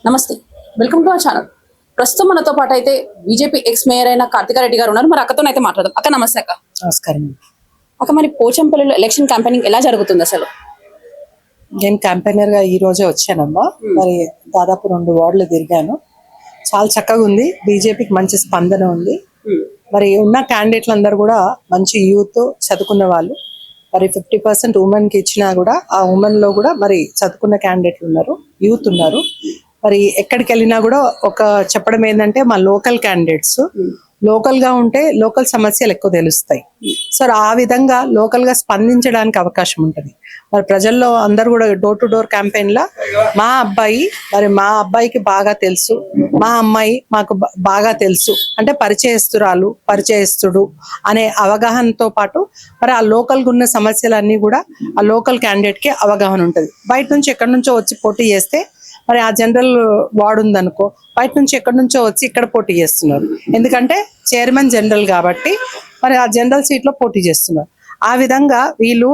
నమస్తే, welcome to our channel. ప్రస్తుతం మనతో పాటు అయితే బీజేపీ ఎక్స్ మేయర్ అయిన కార్తికారెడ్డి గారు ఉన్నారు. మరి అక్కతో అయితే మాట్లాడదాం. అక్క నమస్తే. అక్క నమస్కారం. అక్క, మరి పోచంపల్లిలో ఎలక్షన్ క్యాంపెయినింగ్ ఎలా జరుగుతుంది అసలు? నేను క్యాంపెయినర్ గా ఈ రోజే వచ్చానమ్మా. మరి దాదాపు 2 వార్డులు తిరిగాను. చాలా చక్కగా ఉంది. బీజేపీకి మంచి స్పందన ఉంది. మరి ఉన్న క్యాండిడేట్లు అందరూ కూడా మంచి యూత్, చదువుకున్న వాళ్ళు. మరి 50% ఉమెన్ కి ఇచ్చినా కూడా ఆ ఉమెన్ లో కూడా మరి చదువుకున్న క్యాండిడేట్లు ఉన్నారు, యూత్ ఉన్నారు. మరి ఎక్కడికి వెళ్ళినా కూడా ఒక చెప్పడం ఏంటంటే మా లోకల్ క్యాండిడేట్స్ లోకల్ గా ఉంటే లోకల్ సమస్యలు ఎక్కువ తెలుస్తాయి. సో ఆ విధంగా లోకల్ గా స్పందించడానికి అవకాశం ఉంటుంది. మరి ప్రజల్లో అందరూ కూడా డోర్ టు డోర్ క్యాంపెయిన్ లా మా అబ్బాయికి బాగా తెలుసు, మా అమ్మాయి మాకు బాగా తెలుసు అంటే పరిచయస్తుడు అనే అవగాహనతో పాటు మరి ఆ లోకల్ గా ఉన్న సమస్యలన్నీ కూడా ఆ లోకల్ క్యాండిడేట్ కి అవగాహన ఉంటుంది. బయట నుంచి ఎక్కడి నుంచో వచ్చి పోటీ చేస్తే మరి ఆ జనరల్ వార్డు ఉందనుకో, బయట నుంచి ఎక్కడి నుంచో వచ్చి ఇక్కడ పోటీ చేస్తున్నారు. ఎందుకంటే చైర్మన్ జనరల్ కాబట్టి మరి ఆ జనరల్ సీట్ లో పోటీ చేస్తున్నారు. ఆ విధంగా వీళ్ళు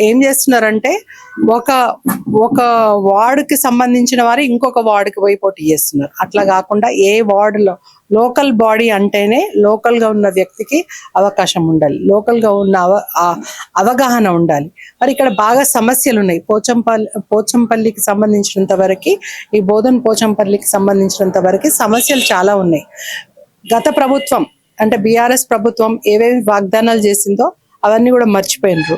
ఏం చేస్తున్నారంటే ఒక వార్డుకి సంబంధించిన వారు ఇంకొక వార్డుకి పోయి పోటీ చేస్తున్నారు. అట్లా కాకుండా ఏ వార్డులో లోకల్ బాడీ అంటేనే లోకల్ గా ఉన్న వ్యక్తికి అవకాశం ఉండాలి, లోకల్ గా ఉన్న అవగాహన ఉండాలి. మరి ఇక్కడ బాగా సమస్యలు ఉన్నాయి. పోచంపల్లికి సంబంధించినంత వరకు, ఈ బోధన్ పోచంపల్లికి సంబంధించినంత వరకు సమస్యలు చాలా ఉన్నాయి. గత ప్రభుత్వం అంటే బీఆర్ఎస్ ప్రభుత్వం ఏవేవి వాగ్దానాలు చేసిందో అవన్నీ కూడా మర్చిపోయినరు.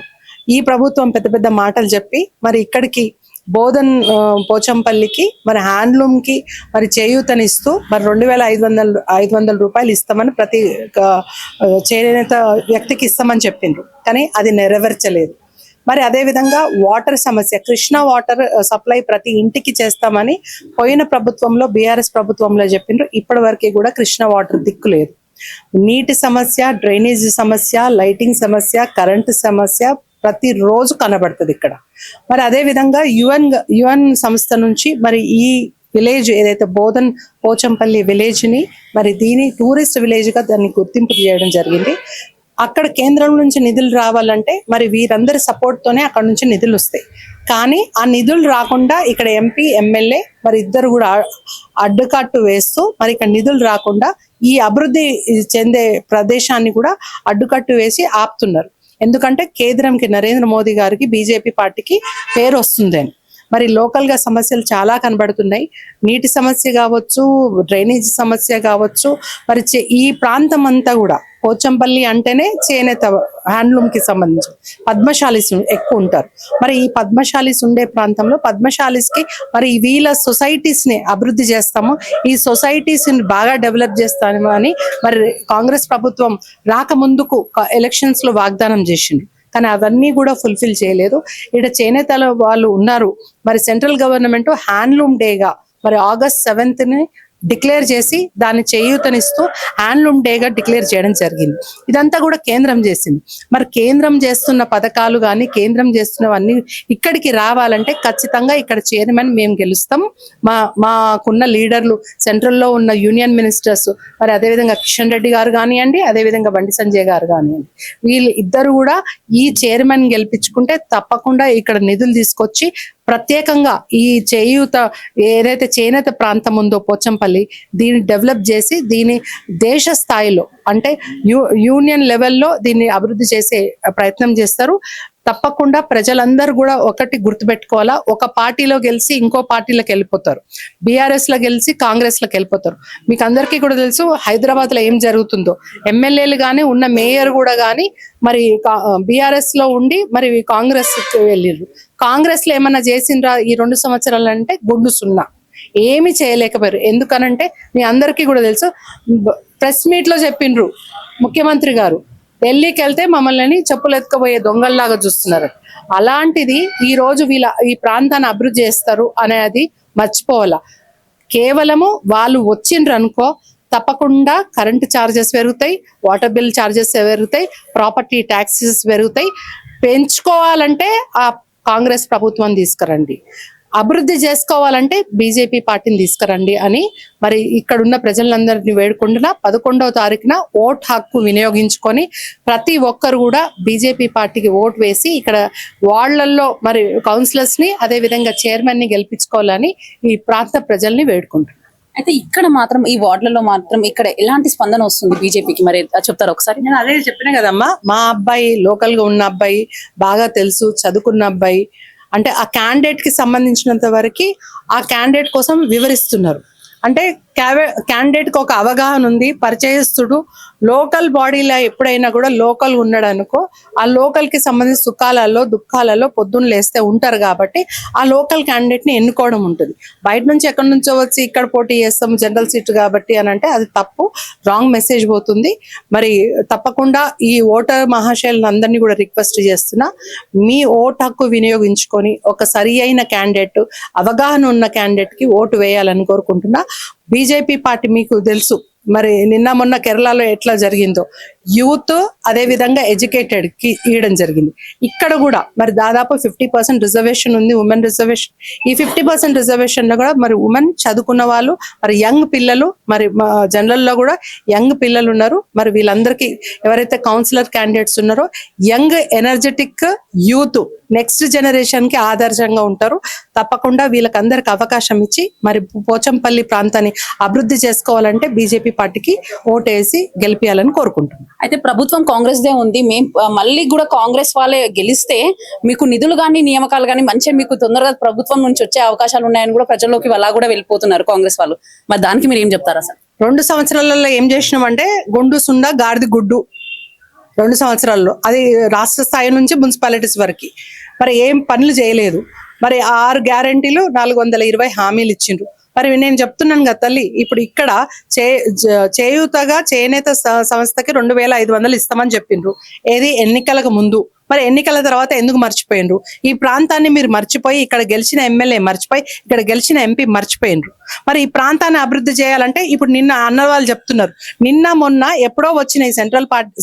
ఈ ప్రభుత్వం పెద్ద పెద్ద మాటలు చెప్పి మరి ఇక్కడికి బోధన్ పోచంపల్లికి మరి హ్యాండ్లూమ్ కి మరి చేయూతనిస్తూ మరి 2,500 రూపాయలు ఇస్తామని ప్రతి చేనేత వ్యక్తికి ఇస్తామని చెప్పిండ్రు. కానీ అది నెరవేర్చలేదు. మరి అదే విధంగా వాటర్ సమస్య, కృష్ణా వాటర్ సప్లై ప్రతి ఇంటికి చేస్తామని పోయిన ప్రభుత్వంలో బీఆర్ఎస్ ప్రభుత్వంలో చెప్పిండ్రు. ఇప్పటి వరకు కూడా కృష్ణా వాటర్ దిక్కులేదు. నీటి సమస్య, డ్రైనేజీ సమస్య, లైటింగ్ సమస్య, కరెంటు సమస్య ప్రతిరోజు కనబడుతుంది ఇక్కడ. మరి అదే విధంగా యుఎన్ సంస్థ నుంచి మరి ఈ విలేజ్ ఏదైతే బోధన్ పోచంపల్లి విలేజ్ ని మరి దీని టూరిస్ట్ విలేజ్ గా దాన్ని గుర్తింపు చేయడం జరిగింది. అక్కడ కేంద్రం నుంచి నిధులు రావాలంటే మరి వీరందరి సపోర్ట్ తోనే అక్కడ నుంచి నిధులు వస్తాయి. కానీ ఆ నిధులు రాకుండా ఇక్కడ ఎంపీ, ఎమ్మెల్యే మరి ఇద్దరు కూడా అడ్డుకట్టు వేస్తూ మరి ఇక్కడ నిధులు రాకుండా ఈ అభివృద్ధి చెందే ప్రదేశాన్ని కూడా అడ్డుకట్టు వేసి ఆపుతున్నారు. ఎందుకంటే కేంద్రంకి నరేంద్ర మోదీ గారికి, బీజేపీ పార్టీకి పేరు వస్తుందని. మరి లోకల్ గా సమస్యలు చాలా కనబడుతున్నాయి. నీటి సమస్య కావచ్చు, డ్రైనేజ్ సమస్య కావచ్చు. మరి ఈ ప్రాంతం అంతా కూడా పోచంపల్లి అంటేనే చేనేత హ్యాండ్లూమ్ కి సంబంధించి పద్మశాలీస్ ఎక్కువ ఉంటారు. మరి ఈ పద్మశాలీస్ ఉండే ప్రాంతంలో పద్మశాలీస్ కి మరి వీళ్ళ సొసైటీస్ ని అభివృద్ధి చేస్తాము, ఈ సొసైటీస్ ని బాగా డెవలప్ చేస్తాము అని మరి కాంగ్రెస్ ప్రభుత్వం రాకముందుకు ఎలక్షన్స్ లో వాగ్దానం చేసింది. కానీ అవన్నీ కూడా ఫుల్ఫిల్ చేయలేదు. ఇక్కడ చేనేతల వాళ్ళు ఉన్నారు. మరి సెంట్రల్ గవర్నమెంట్ హ్యాండ్లూమ్ డేగా మరి August 7th డిక్లేర్ చేసి దాన్ని చేయూతనిస్తూ హ్యాండ్లూమ్ డేగా డిక్లేర్ చేయడం జరిగింది. ఇదంతా కూడా కేంద్రం చేసింది. మరి కేంద్రం చేస్తున్న పథకాలు కానీ కేంద్రం చేస్తున్నవన్నీ ఇక్కడికి రావాలంటే ఖచ్చితంగా ఇక్కడ చైర్మన్ మేము గెలుస్తాం. మాకున్న లీడర్లు సెంట్రల్లో ఉన్న యూనియన్ మినిస్టర్స్ మరి అదేవిధంగా కిషన్ రెడ్డి గారు కానివ్వండి, అదేవిధంగా బండి సంజయ్ గారు కానివ్వండి, వీళ్ళు ఇద్దరు కూడా ఈ చైర్మన్ గెలిపించుకుంటే తప్పకుండా ఇక్కడ నిధులు తీసుకొచ్చి ప్రత్యేకంగా ఈ చేయూత ఏదైతే చేనేత ప్రాంతం ఉందో పోచంపల్లి, దీన్ని డెవలప్ చేసి దీని దేశ స్థాయిలో అంటే యూనియన్ లెవెల్లో దీన్ని అభివృద్ధి చేసే ప్రయత్నం చేస్తారు. తప్పకుండా ప్రజలందరూ కూడా ఒకటి గుర్తుపెట్టుకోవాలా, ఒక పార్టీలో గెలిచి ఇంకో పార్టీలోకి వెళ్ళిపోతారు, బీఆర్ఎస్ లో గెలిచి కాంగ్రెస్ లోకి వెళ్ళిపోతారు. మీకు అందరికీ కూడా తెలుసు హైదరాబాద్ లో ఏం జరుగుతుందో. ఎమ్మెల్యేలు కానీ ఉన్న మేయర్ కూడా కానీ మరి బీఆర్ఎస్ లో ఉండి మరి కాంగ్రెస్ వెళ్ళిర్రు. కాంగ్రెస్ లో ఏమన్నా చేసిండ్రా ఈ 2 సంవత్సరాలు అంటే గుండు సున్నా, ఏమి చేయలేకపోయారు. ఎందుకనంటే మీ అందరికీ కూడా తెలుసు, ప్రెస్ మీట్ లో చెప్పిండ్రు ముఖ్యమంత్రి గారు, ఢిల్లీకి వెళ్తే మమ్మల్ని చెప్పులు ఎత్తుకుపోయే దొంగల్లాగా చూస్తున్నారు. అలాంటిది ఈ రోజు ఈ ప్రాంతాన్ని అభివృద్ధి చేస్తారు అనేది మర్చిపోవాలా. కేవలము వాళ్ళు వచ్చిండ్రు అనుకో తప్పకుండా కరెంటు ఛార్జెస్ పెరుగుతాయి, వాటర్ బిల్ ఛార్జెస్ పెరుగుతాయి, ప్రాపర్టీ ట్యాక్సెస్ పెరుగుతాయి. పెంచుకోవాలంటే ఆ కాంగ్రెస్ ప్రభుత్వం తీసుకురండి. అభివృద్ధి చేసుకోవాలంటే బీజేపీ పార్టీని తీసుకురండి అని మరి ఇక్కడ ఉన్న ప్రజలందరినీ వేడుకుంటున్నా 11వ తారీఖున ఓట్ హక్కు వినియోగించుకొని ప్రతి ఒక్కరు కూడా బీజేపీ పార్టీకి ఓటు వేసి ఇక్కడ వార్డులలో మరి కౌన్సిలర్స్ ని అదే విధంగా చైర్మన్ ని గెలిపించుకోవాలని ఈ ప్రాంత ప్రజల్ని వేడుకుంటున్నాను. అయితే ఇక్కడ మాత్రం ఈ వార్డులలో మాత్రం ఇక్కడ ఎలాంటి స్పందన వస్తుంది బీజేపీకి, మరి చెప్తారా ఒకసారి? నేను అదే చెప్పిన కదమ్మా, మా అబ్బాయి లోకల్ గా ఉన్న అబ్బాయి, బాగా తెలుసు, చదువుకున్న అబ్బాయి, అంటే ఆ క్యాండిడేట్ కి సంబంధించినంత వరకు ఆ క్యాండిడేట్ కోసం వివరిస్తున్నారు. అంటే క్యాండిడేట్ కి ఒక అవగాహన ఉంది, పరిచయస్తుడు లోకల్ బాడీలో ఎప్పుడైనా కూడా లోకల్ ఉన్నాడు అనుకో, ఆ లోకల్ కి సంబంధించిన సుఖాలలో దుఃఖాలలో పొద్దున్న లేస్తే ఉంటారు కాబట్టి ఆ లోకల్ క్యాండిడేట్ ని ఎన్నుకోవడం ఉంటుంది. బయట నుంచి ఎక్కడి నుంచో వచ్చి ఇక్కడ పోటీ చేస్తాం జనరల్ సీట్ కాబట్టి అని అంటే అది తప్పు, రాంగ్ మెసేజ్ పోతుంది. మరి తప్పకుండా ఈ ఓటర్ మహాశయులను అందరినీ కూడా రిక్వెస్ట్ చేస్తున్నా, మీ ఓటు హక్కు వినియోగించుకొని ఒక సరి అయిన క్యాండిడేట్, అవగాహన ఉన్న క్యాండిడేట్ కి ఓటు వేయాలని కోరుకుంటున్నా. బీజేపీ పార్టీ మీకు తెలుసు, మరి నిన్న మొన్న కేరళలో ఎట్లా జరిగిందో, యూత్ అదే విధంగా ఎడ్యుకేటెడ్ కి ఇవ్వడం జరిగింది. ఇక్కడ కూడా మరి దాదాపు 50% రిజర్వేషన్ ఉంది, ఉమెన్ రిజర్వేషన్. ఈ 50% రిజర్వేషన్ లో కూడా మరి ఉమెన్ చదువుకున్న వాళ్ళు, మరి యంగ్ పిల్లలు, మరి జనరల్ లో కూడా యంగ్ పిల్లలు ఉన్నారు. మరి వీళ్ళందరికీ ఎవరైతే కౌన్సిలర్ క్యాండిడేట్స్ ఉన్నారో young energetic youth next generation కి ఆదర్శంగా ఉంటారు. తప్పకుండా వీళ్ళకందరికి అవకాశం ఇచ్చి మరి పోచంపల్లి ప్రాంతాన్ని అభివృద్ధి చేసుకోవాలంటే బీజేపీ పార్టీకి ఓటేసి గెలిపియాలని కోరుకుంటున్నాం. అయితే ప్రభుత్వం కాంగ్రెస్ దే ఉంది, మళ్ళీ కూడా కాంగ్రెస్ వాళ్ళే గెలిస్తే మీకు నిధులు కానీ నియామకాలు కానీ మంచిగా మీకు తొందరగా ప్రభుత్వం నుంచి వచ్చే అవకాశాలు ఉన్నాయని కూడా ప్రజల్లోకి అలా కూడా వెళ్ళిపోతున్నారు కాంగ్రెస్ వాళ్ళు. మరి దానికి మీరు ఏం చెప్తారు అసలు? 2 సంవత్సరాలలో ఏం చేసినామంటే గుండు సుండ గాడిది గుడ్డు. 2 సంవత్సరాల్లో అది రాష్ట్ర స్థాయి నుంచి మున్సిపాలిటీస్ వరకు మరి ఏం పనులు చేయలేదు. మరి 6 గ్యారంటీలు 420 హామీలు ఇచ్చిండ్రు. మరి నేను చెప్తున్నాను కదా తల్లి, ఇప్పుడు ఇక్కడ చేయూతగా చేనేత సంస్థకి 2500 ఇస్తామని చెప్పిండ్రు, ఏది ఎన్నికలకు ముందు. మరి ఎన్నికల తర్వాత ఎందుకు మర్చిపోయిండ్రు? ఈ ప్రాంతాన్ని మీరు మర్చిపోయి, ఇక్కడ గెలిచిన ఎమ్మెల్యే మర్చిపోయి, ఇక్కడ గెలిచిన ఎంపీ మర్చిపోయిండ్రు. మరి ఈ ప్రాంతాన్ని అభివృద్ధి చేయాలంటే ఇప్పుడు నిన్న అన్న వాళ్ళు చెప్తున్నారు, నిన్న మొన్న ఎప్పుడో వచ్చినాయి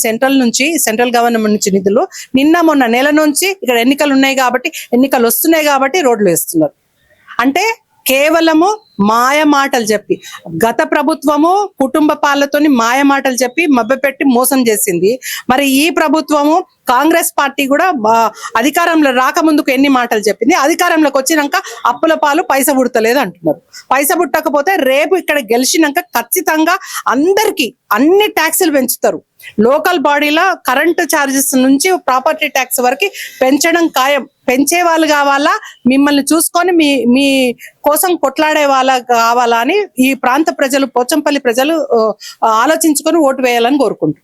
సెంట్రల్ నుంచి, సెంట్రల్ గవర్నమెంట్ నుంచి నిధులు. నిన్న మొన్న నెల నుంచి ఇక్కడ ఎన్నికలు ఉన్నాయి కాబట్టి, ఎన్నికలు వస్తున్నాయి కాబట్టి రోడ్లు వేస్తున్నారు. అంటే కేవలము మాయ మాటలు చెప్పి, గత ప్రభుత్వము కుటుంబ పాలతోని మాయ మాటలు చెప్పి మభ్యపెట్టి మోసం చేసింది. మరి ఈ ప్రభుత్వము కాంగ్రెస్ పార్టీ కూడా అధికారంలో రాకముందుకు ఎన్ని మాటలు చెప్పింది, అధికారంలోకి వచ్చినాక అప్పుల పాలు పైస పుడతలేదు అంటున్నారు. పైస పుట్టకపోతే రేపు ఇక్కడ గెలిచినాక ఖచ్చితంగా అందరికీ అన్ని ట్యాక్సులు పెంచుతారు. లోకల్ బాడీలో కరెంటు ఛార్జెస్ నుంచి ప్రాపర్టీ ట్యాక్స్ వరకు పెంచడం ఖాయం. పెంచే వాళ్ళు కావాలా, మిమ్మల్ని చూసుకొని మీ కోసం కొట్లాడే వాళ్ళ కావాలా అని ఈ ప్రాంత ప్రజలు, పోచంపల్లి ప్రజలు ఆలోచించుకొని ఓటు వేయాలని కోరుకుంటున్నారు.